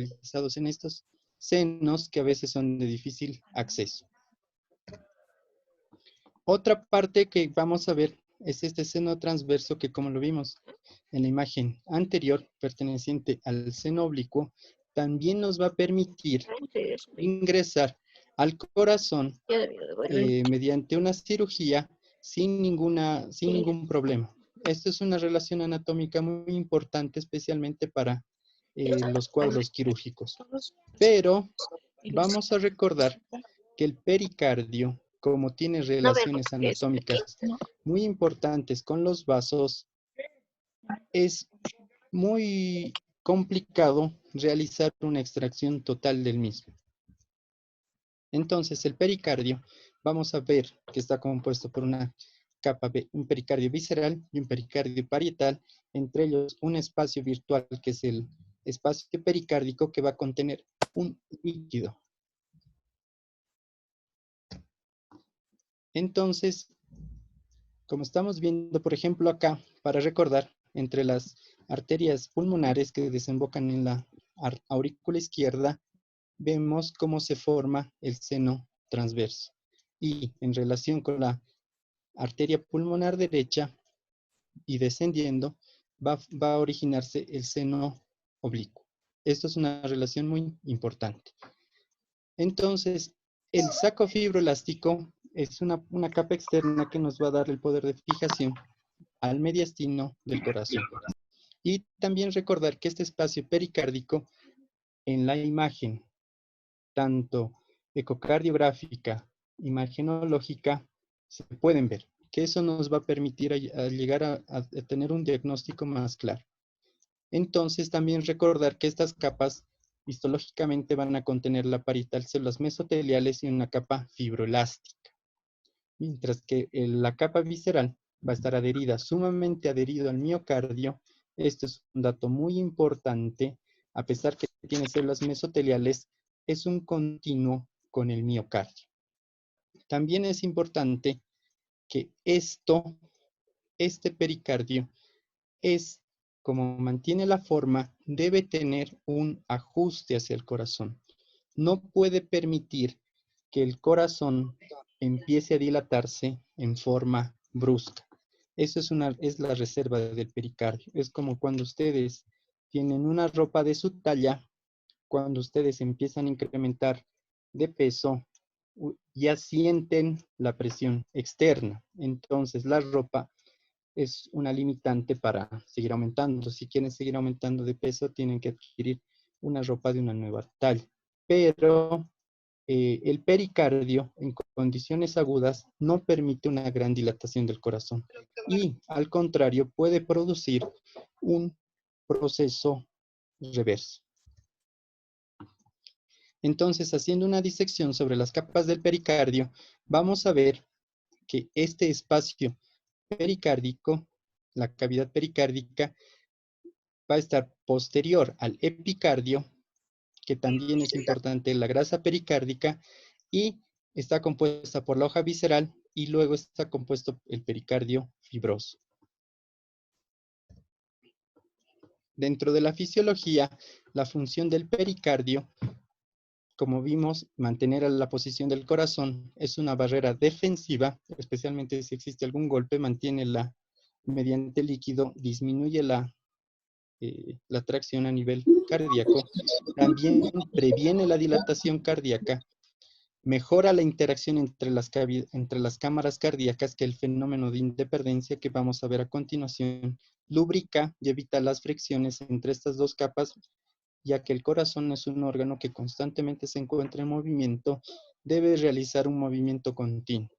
localizados en estos senos que a veces son de difícil acceso. Otra parte que vamos a ver es este seno transverso que, como lo vimos en la imagen anterior, perteneciente al seno oblicuo, también nos va a permitir ingresar al corazón mediante una cirugía sin ningún problema. Esto es una relación anatómica muy importante, especialmente para los cuadros quirúrgicos. Pero vamos a recordar que el pericardio, como tiene relaciones anatómicas muy importantes con los vasos, es muy complicado realizar una extracción total del mismo. Entonces, el pericardio, vamos a ver que está compuesto por una capa, un pericardio visceral y un pericardio parietal, entre ellos un espacio virtual que es el espacio pericárdico que va a contener un líquido. Entonces, como estamos viendo, por ejemplo, acá, para recordar, entre las arterias pulmonares que desembocan en la aurícula izquierda, vemos cómo se forma el seno transverso. Y en relación con la arteria pulmonar derecha y descendiendo, va a originarse el seno oblicuo. Esto es una relación muy importante. Entonces, el saco fibroelástico es una capa externa que nos va a dar el poder de fijación al mediastino del corazón. Y también recordar que este espacio pericárdico en la imagen, tanto ecocardiográfica, imagenológica, se pueden ver, que eso nos va a permitir a llegar a tener un diagnóstico más claro. Entonces, también recordar que estas capas histológicamente van a contener la parietal, células mesoteliales y una capa fibroelástica. Mientras que la capa visceral va a estar adherida, sumamente adherido al miocardio. Esto es un dato muy importante. A pesar que tiene células mesoteliales, es un continuo con el miocardio. También es importante que este pericardio es, como mantiene la forma, debe tener un ajuste hacia el corazón. No puede permitir que el corazón empiece a dilatarse en forma brusca. Eso es la reserva del pericardio. Es como cuando ustedes tienen una ropa de su talla, cuando ustedes empiezan a incrementar de peso, ya sienten la presión externa. Entonces, la ropa es una limitante para seguir aumentando. Si quieren seguir aumentando de peso, tienen que adquirir una ropa de una nueva talla. Pero el pericardio en condiciones agudas no permite una gran dilatación del corazón y al contrario puede producir un proceso reverso. Entonces, haciendo una disección sobre las capas del pericardio, vamos a ver que este espacio pericárdico, la cavidad pericárdica, va a estar posterior al epicardio, que también es importante la grasa pericárdica, y está compuesta por la hoja visceral y luego está compuesto el pericardio fibroso. Dentro de la fisiología, la función del pericardio, como vimos, mantener la posición del corazón es una barrera defensiva, especialmente si existe algún golpe, mediante líquido, disminuye la tracción a nivel cardíaco, también previene la dilatación cardíaca, mejora la interacción entre las cámaras cardíacas, que el fenómeno de interdependencia que vamos a ver a continuación, lubrica y evita las fricciones entre estas dos capas, ya que el corazón es un órgano que constantemente se encuentra en movimiento, debe realizar un movimiento continuo.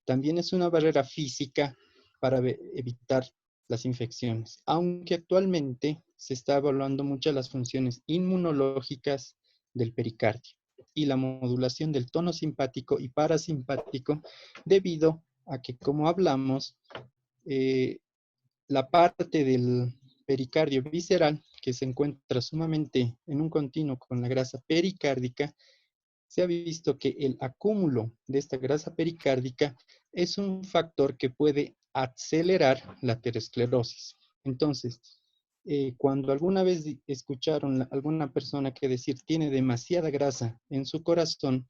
También es una barrera física para evitar las infecciones, aunque actualmente se está evaluando muchas las funciones inmunológicas del pericardio y la modulación del tono simpático y parasimpático, debido a que, como hablamos, la parte del pericardio visceral, que se encuentra sumamente en un continuo con la grasa pericárdica, se ha visto que el acúmulo de esta grasa pericárdica es un factor que puede acelerar la aterosclerosis. Entonces, cuando alguna vez escucharon a alguna persona que decir tiene demasiada grasa en su corazón,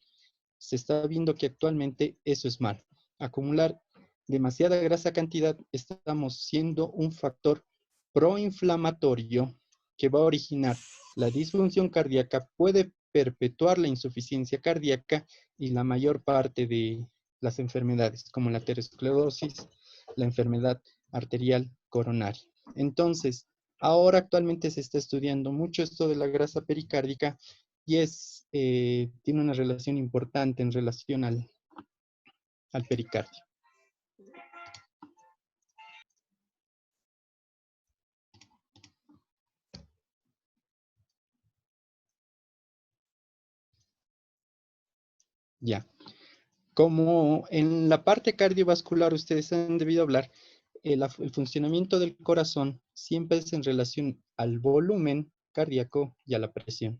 se está viendo que actualmente eso es mal. Acumular demasiada grasa cantidad, estamos siendo un factor proinflamatorio que va a originar la disfunción cardíaca, puede perpetuar la insuficiencia cardíaca y la mayor parte de las enfermedades, como la aterosclerosis, la enfermedad arterial coronaria. Entonces, ahora actualmente se está estudiando mucho esto de la grasa pericárdica y tiene una relación importante en relación al pericardio. Ya. Como en la parte cardiovascular ustedes han debido hablar, el funcionamiento del corazón siempre es en relación al volumen cardíaco y a la presión.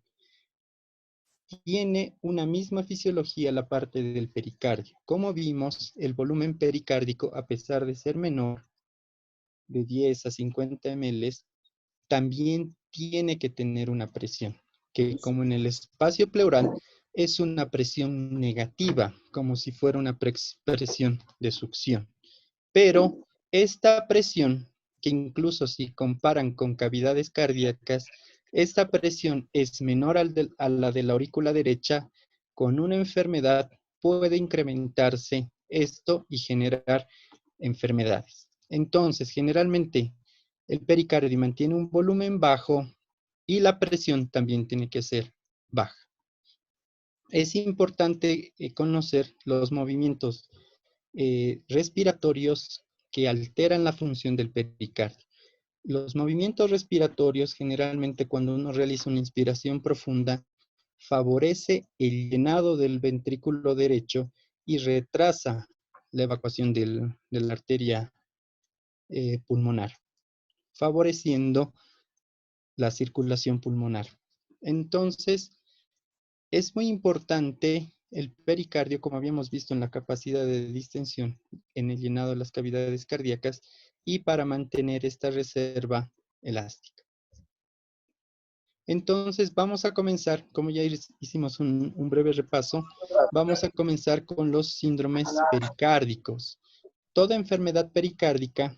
Tiene una misma fisiología la parte del pericardio. Como vimos, el volumen pericárdico, a pesar de ser menor, de 10 a 50 ml, también tiene que tener una presión, que como en el espacio pleural es una presión negativa, como si fuera una presión de succión. Pero esta presión, que incluso si comparan con cavidades cardíacas, esta presión es menor a la de la aurícula derecha, con una enfermedad puede incrementarse esto y generar enfermedades. Entonces, generalmente, el pericardio mantiene un volumen bajo y la presión también tiene que ser baja. Es importante conocer los movimientos respiratorios que alteran la función del pericardio. Los movimientos respiratorios, generalmente cuando uno realiza una inspiración profunda, favorece el llenado del ventrículo derecho y retrasa la evacuación de la arteria pulmonar, favoreciendo la circulación pulmonar. Entonces, es muy importante el pericardio, como habíamos visto en la capacidad de distensión en el llenado de las cavidades cardíacas y para mantener esta reserva elástica. Entonces, vamos a comenzar, como ya hicimos un breve repaso, vamos a comenzar con los síndromes pericárdicos. Toda enfermedad pericárdica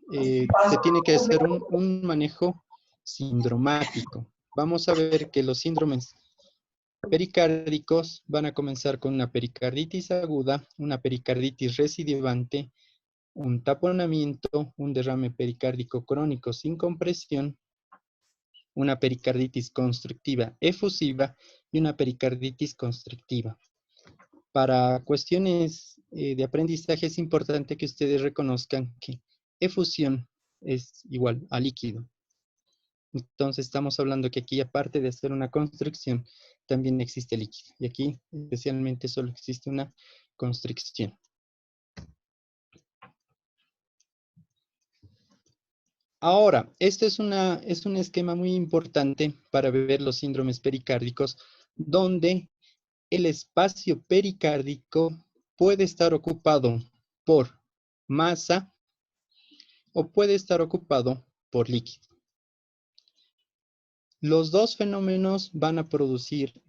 se tiene que hacer un manejo sindromático. Vamos a ver que los síndromes pericárdicos van a comenzar con una pericarditis aguda, una pericarditis recidivante, un taponamiento, un derrame pericárdico crónico sin compresión, una pericarditis constrictiva efusiva y una pericarditis constrictiva. Para cuestiones de aprendizaje es importante que ustedes reconozcan que efusión es igual a líquido. Entonces estamos hablando que aquí, aparte de hacer una constricción, también existe líquido. Y aquí especialmente solo existe una constricción. Ahora, este es un esquema muy importante para ver los síndromes pericárdicos, donde el espacio pericárdico puede estar ocupado por masa o puede estar ocupado por líquido. Los dos fenómenos van a producir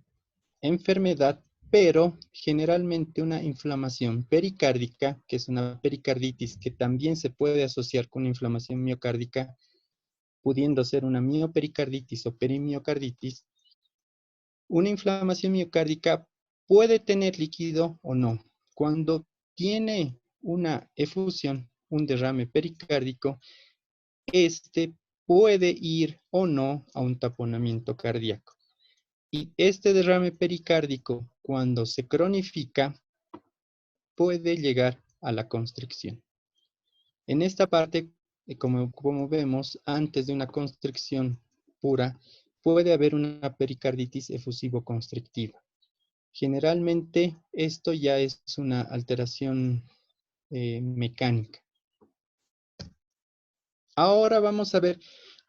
enfermedad, pero generalmente una inflamación pericárdica, que es una pericarditis que también se puede asociar con una inflamación miocárdica, pudiendo ser una miopericarditis o perimiocarditis. Una inflamación miocárdica puede tener líquido o no. Cuando tiene una efusión, un derrame pericárdico, este puede ir o no a un taponamiento cardíaco. Y este derrame pericárdico, cuando se cronifica, puede llegar a la constricción. En esta parte, como vemos, antes de una constricción pura, puede haber una pericarditis efusivo-constrictiva. Generalmente, esto ya es una alteración mecánica. Ahora vamos a ver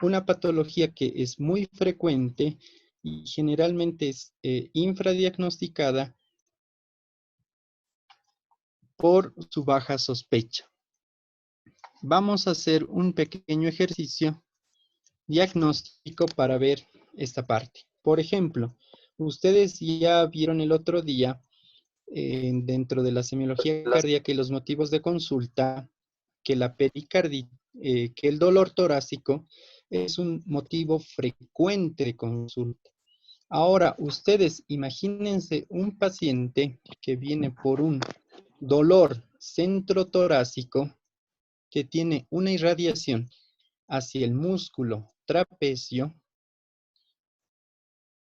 una patología que es muy frecuente y generalmente es infradiagnosticada por su baja sospecha. Vamos a hacer un pequeño ejercicio diagnóstico para ver esta parte. Por ejemplo, ustedes ya vieron el otro día dentro de la semiología cardíaca y los motivos de consulta que la pericarditis, que el dolor torácico es un motivo frecuente de consulta. Ahora, ustedes imagínense un paciente que viene por un dolor centrotorácico que tiene una irradiación hacia el músculo trapecio,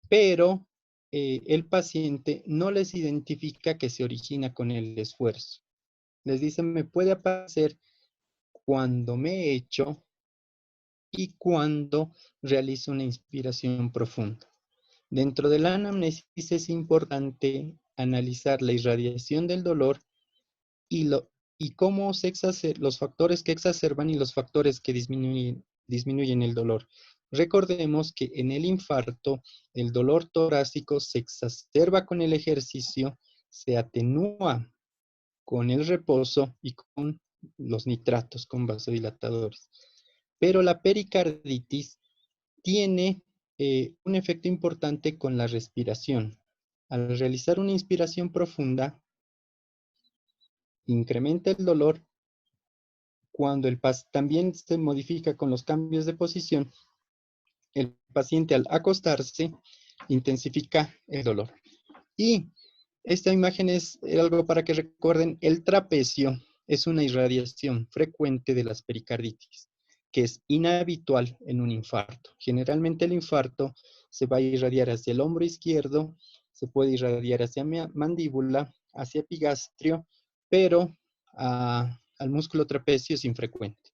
pero el paciente no les identifica que se origina con el esfuerzo. Les dice, me puede aparecer cuando me echo y cuando realizo una inspiración profunda. Dentro de la anamnesis es importante analizar la irradiación del dolor y cómo se los factores que exacerban y los factores que disminuyen el dolor. Recordemos que en el infarto el dolor torácico se exacerba con el ejercicio, se atenúa con el reposo y con los nitratos, con vasodilatadores. Pero la pericarditis tiene un efecto importante con la respiración. Al realizar una inspiración profunda, incrementa el dolor. Cuando también se modifica con los cambios de posición, el paciente al acostarse intensifica el dolor. Y esta imagen es algo para que recuerden, el trapecio es una irradiación frecuente de las pericarditis, que es inhabitual en un infarto. Generalmente el infarto se va a irradiar hacia el hombro izquierdo, se puede irradiar hacia mandíbula, hacia epigastrio, pero al músculo trapecio es infrecuente.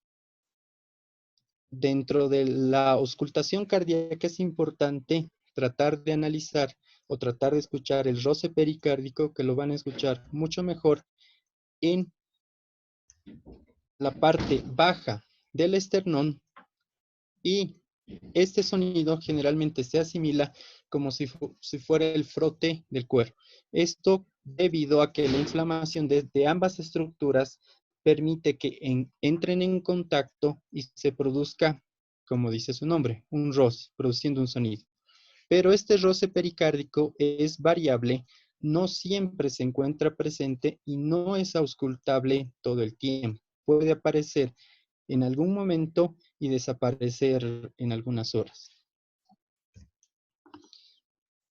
Dentro de la auscultación cardíaca es importante tratar de analizar o tratar de escuchar el roce pericárdico, que lo van a escuchar mucho mejor en la parte baja del esternón, y este sonido generalmente se asimila como si fuera el frote del cuero. Esto debido a que la inflamación de ambas estructuras permite que entren en contacto y se produzca, como dice su nombre, un roce, produciendo un sonido. Pero este roce pericárdico es variable, no siempre se encuentra presente y no es auscultable todo el tiempo. Puede aparecer en algún momento y desaparecer en algunas horas.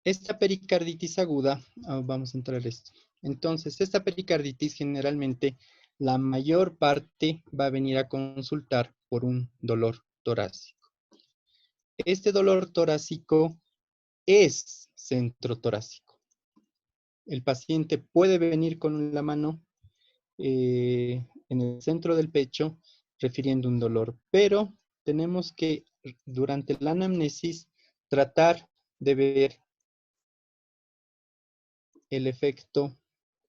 Esta pericarditis aguda, vamos a entrar a esto. Entonces, esta pericarditis generalmente la mayor parte va a venir a consultar por un dolor torácico. Este dolor torácico es centrotorácico. El paciente puede venir con la mano en el centro del pecho refiriendo un dolor, pero tenemos que durante la anamnesis tratar de ver el efecto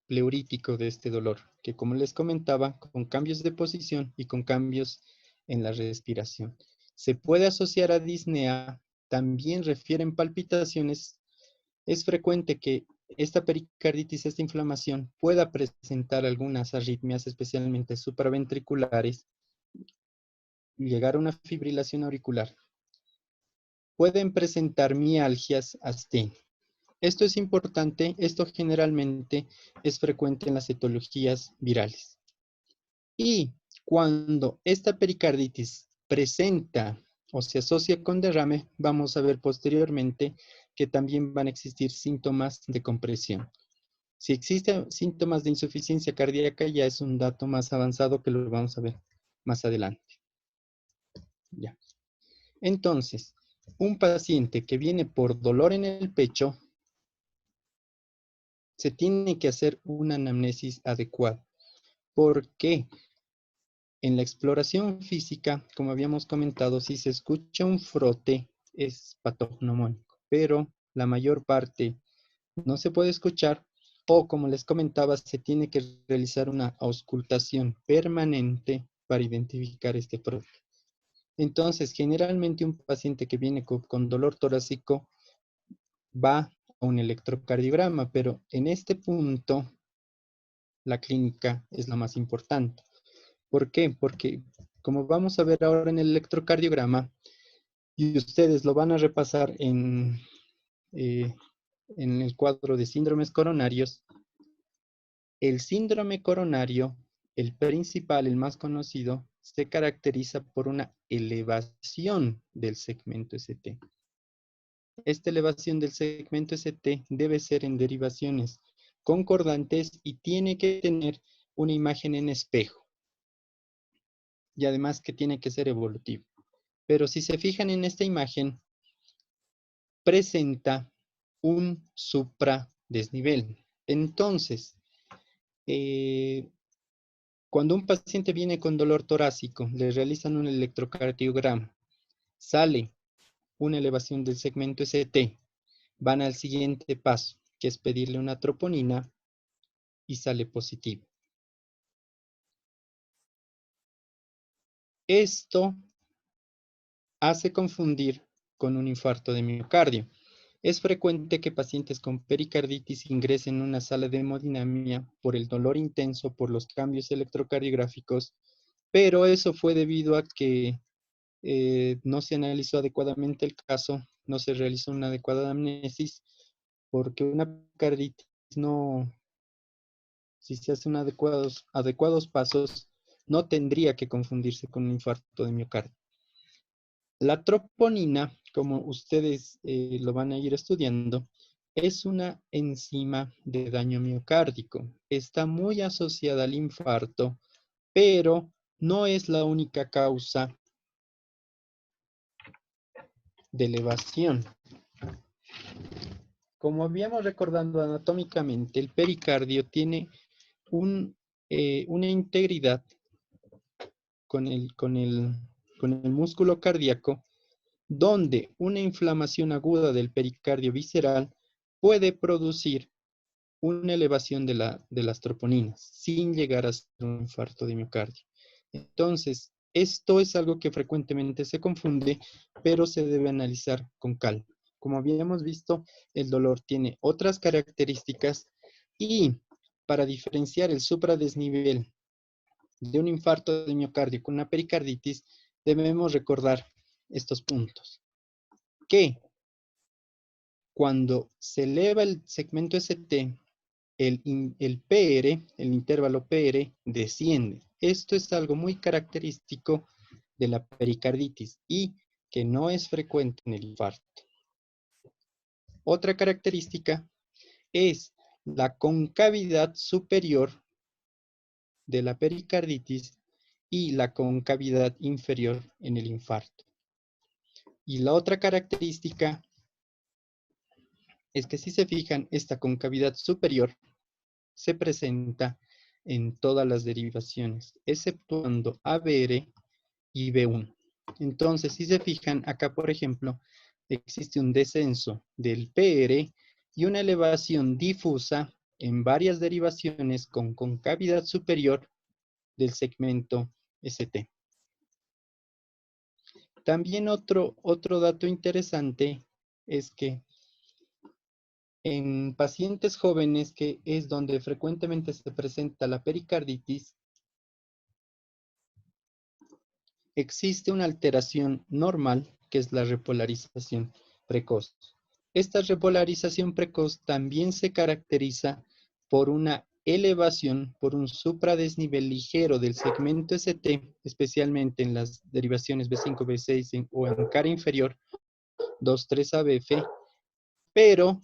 pleurítico de este dolor, que como les comentaba, con cambios de posición y con cambios en la respiración. Se puede asociar a disnea, también refieren palpitaciones. Es frecuente que esta pericarditis, esta inflamación, pueda presentar algunas arritmias, especialmente supraventriculares, y llegar a una fibrilación auricular. Pueden presentar mialgias astenia. Esto es importante, esto generalmente es frecuente en las etiologías virales. Y cuando esta pericarditis presenta o se asocia con derrame, vamos a ver posteriormente que también van a existir síntomas de compresión. Si existen síntomas de insuficiencia cardíaca, ya es un dato más avanzado que lo vamos a ver más adelante. Ya. Entonces, un paciente que viene por dolor en el pecho, se tiene que hacer una anamnesis adecuada. ¿Por qué? En la exploración física, como habíamos comentado, si se escucha un frote, es patognomónico, pero la mayor parte no se puede escuchar, o como les comentaba, se tiene que realizar una auscultación permanente para identificar este frote. Entonces, generalmente un paciente que viene con dolor torácico va a un electrocardiograma, pero en este punto la clínica es lo más importante. ¿Por qué? Porque como vamos a ver ahora en el electrocardiograma, y ustedes lo van a repasar en el cuadro de síndromes coronarios. El síndrome coronario, el principal, el más conocido, se caracteriza por una elevación del segmento ST. Esta elevación del segmento ST debe ser en derivaciones concordantes y tiene que tener una imagen en espejo. Y además que tiene que ser evolutivo. Pero si se fijan en esta imagen, presenta un supradesnivel. Entonces, cuando un paciente viene con dolor torácico, le realizan un electrocardiograma, sale una elevación del segmento ST, van al siguiente paso, que es pedirle una troponina y sale positivo. Esto hace confundir con un infarto de miocardio. Es frecuente que pacientes con pericarditis ingresen en una sala de hemodinamia por el dolor intenso, por los cambios electrocardiográficos, pero eso fue debido a que no se analizó adecuadamente el caso, no se realizó una adecuada amnesis, porque una pericarditis no, si se hacen adecuados pasos, no tendría que confundirse con un infarto de miocardio. La troponina, como ustedes lo van a ir estudiando, es una enzima de daño miocárdico. Está muy asociada al infarto, pero no es la única causa de elevación. Como habíamos recordado anatómicamente, el pericardio tiene una integridad con el músculo cardíaco, donde una inflamación aguda del pericardio visceral puede producir una elevación de las troponinas, sin llegar a ser un infarto de miocardio. Entonces, esto es algo que frecuentemente se confunde, pero se debe analizar con calma. Como habíamos visto, el dolor tiene otras características y para diferenciar el supradesnivel de un infarto de miocardio con una pericarditis, debemos recordar estos puntos. Que cuando se eleva el segmento ST, el PR, el intervalo PR, desciende. Esto es algo muy característico de la pericarditis y que no es frecuente en el infarto. Otra característica es la concavidad superior de la pericarditis y la concavidad inferior en el infarto. Y la otra característica es que si se fijan, esta concavidad superior se presenta en todas las derivaciones, exceptuando ABR y B1. Entonces, si se fijan, acá, por ejemplo, existe un descenso del PR y una elevación difusa en varias derivaciones con concavidad superior del segmento ST. También otro dato interesante es que en pacientes jóvenes, que es donde frecuentemente se presenta la pericarditis, existe una alteración normal que es la repolarización precoz. Esta repolarización precoz también se caracteriza por una elevación, por un supradesnivel ligero del segmento ST, especialmente en las derivaciones B5, B6 o en cara inferior, 2, 3 ABF, pero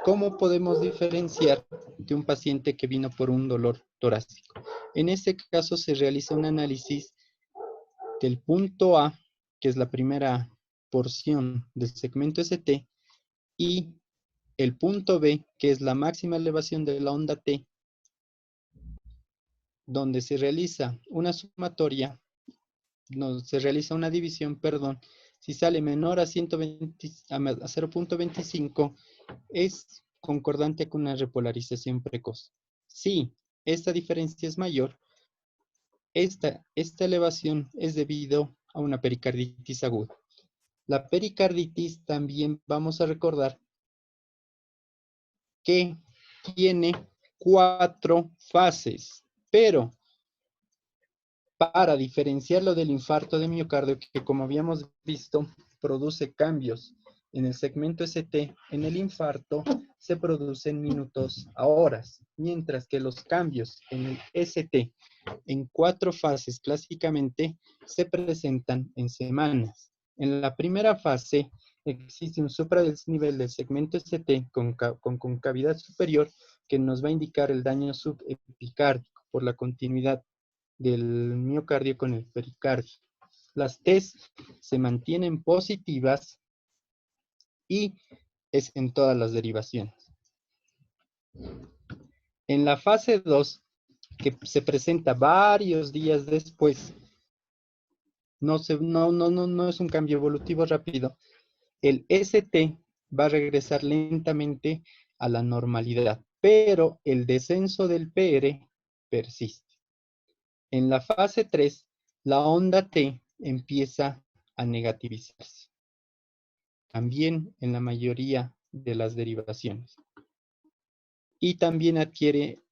¿cómo podemos diferenciar de un paciente que vino por un dolor torácico? En este caso se realiza un análisis del punto A, que es la primera porción del segmento ST, y el punto B, que es la máxima elevación de la onda T, donde se realiza una sumatoria, no, se realiza una división, perdón, si sale menor a 0.25, es concordante con una repolarización precoz. Si esta diferencia es mayor, esta elevación es debido a una pericarditis aguda. La pericarditis también vamos a recordar que tiene 4 fases, pero para diferenciarlo del infarto de miocardio, que como habíamos visto, produce cambios en el segmento ST. En el infarto se producen minutos a horas, mientras que los cambios en el ST en 4 fases clásicamente se presentan en semanas. En la primera fase existe un supradesnivel del segmento ST con concavidad superior que nos va a indicar el daño subepicárdico por la continuidad del miocardio con el pericardio. Las T's se mantienen positivas y es en todas las derivaciones. En la fase 2, que se presenta varios días después, no es un cambio evolutivo rápido, el ST va a regresar lentamente a la normalidad, pero el descenso del PR persiste. En la fase 3, la onda T empieza a negativizarse, también en la mayoría de las derivaciones. Y también adquiere,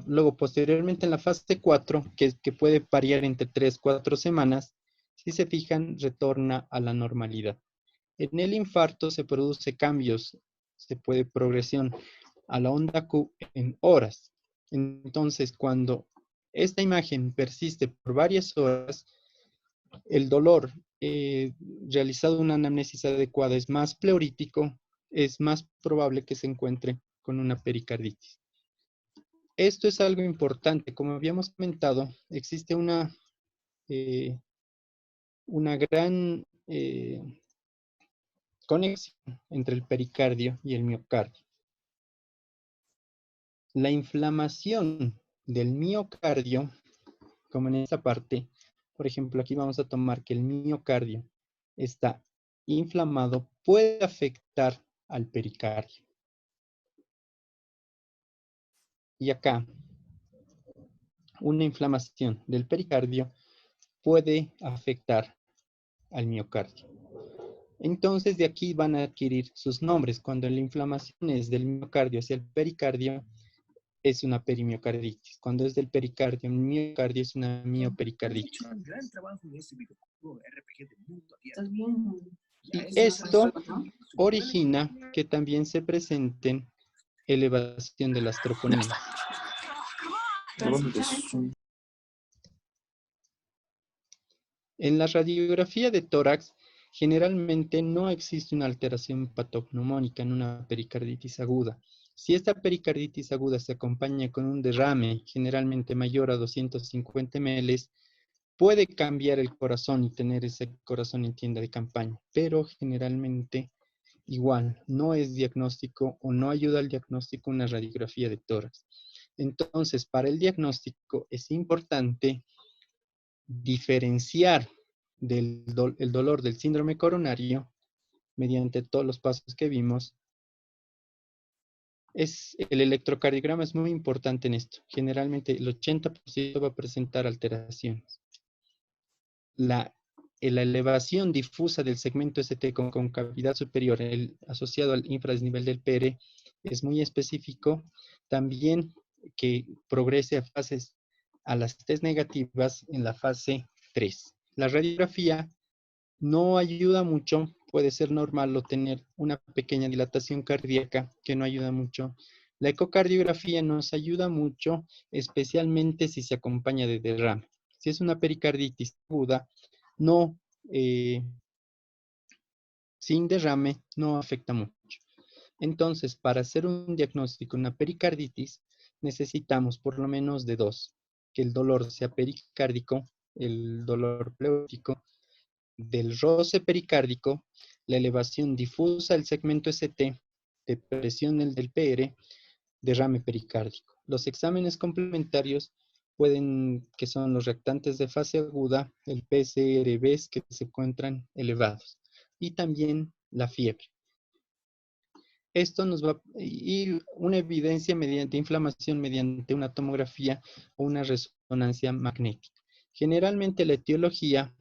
luego posteriormente en la fase 4, que puede variar entre 3 y 4 semanas, si se fijan, retorna a la normalidad. En el infarto se produce cambios, se puede progresión a la onda Q en horas. Entonces, cuando esta imagen persiste por varias horas, el dolor realizado una anamnesis adecuada es más pleurítico, es más probable que se encuentre con una pericarditis. Esto es algo importante. Como habíamos comentado, existe una gran conexión entre el pericardio y el miocardio. La inflamación del miocardio, como en esta parte, por ejemplo, aquí vamos a tomar que el miocardio está inflamado, puede afectar al pericardio. Y acá, una inflamación del pericardio puede afectar al miocardio. Entonces, de aquí van a adquirir sus nombres. Cuando la inflamación es del miocardio hacia el pericardio, es una perimiocarditis. Cuando es del pericardio, el miocardio es una miopericarditis. Y esto origina que también se presenten elevación de las troponinas. En la radiografía de tórax, generalmente no existe una alteración patognomónica en una pericarditis aguda. Si esta pericarditis aguda se acompaña con un derrame, generalmente mayor a 250 ml, puede cambiar el corazón y tener ese corazón en tienda de campaña, pero generalmente igual no es diagnóstico o no ayuda al diagnóstico una radiografía de tórax. Entonces, para el diagnóstico es importante diferenciar el dolor del síndrome coronario mediante todos los pasos que vimos. El electrocardiograma es muy importante en esto. Generalmente el 80% va a presentar alteraciones. La elevación difusa del segmento ST con concavidad superior asociado al infradesnivel del PR es muy específico. También que progrese a las T negativas en la fase 3. La radiografía no ayuda mucho, puede ser normal o tener una pequeña dilatación cardíaca que no ayuda mucho. La ecocardiografía nos ayuda mucho, especialmente si se acompaña de derrame. Si es una pericarditis aguda, sin derrame no afecta mucho. Entonces, para hacer un diagnóstico de una pericarditis, necesitamos por lo menos de 2. Que el dolor sea pericárdico, el dolor pleurítico, del roce pericárdico, la elevación difusa del segmento ST, depresión del PR, derrame pericárdico. Los exámenes complementarios que son los reactantes de fase aguda, el PCR-B que se encuentran elevados, y también la fiebre. Esto nos va a ir una evidencia mediante inflamación mediante una tomografía o una resonancia magnética. Generalmente la etiología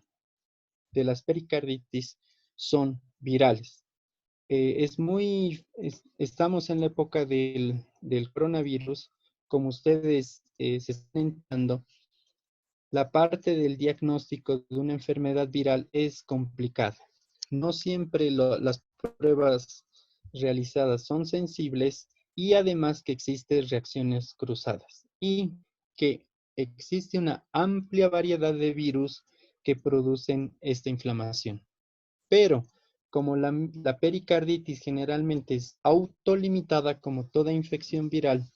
de las pericarditis son virales. Estamos en la época del coronavirus, como ustedes se están enterando, la parte del diagnóstico de una enfermedad viral es complicada. No siempre las pruebas realizadas son sensibles y además que existen reacciones cruzadas y que existe una amplia variedad de virus que producen esta inflamación. Pero como la pericarditis generalmente es autolimitada como toda infección viral,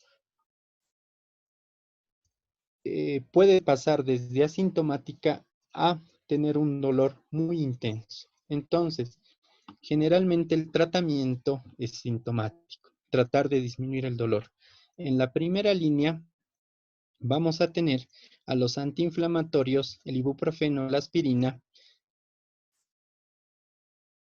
puede pasar desde asintomática a tener un dolor muy intenso. Entonces, generalmente el tratamiento es sintomático, tratar de disminuir el dolor. En la primera línea vamos a tener a los antiinflamatorios, el ibuprofeno, la aspirina,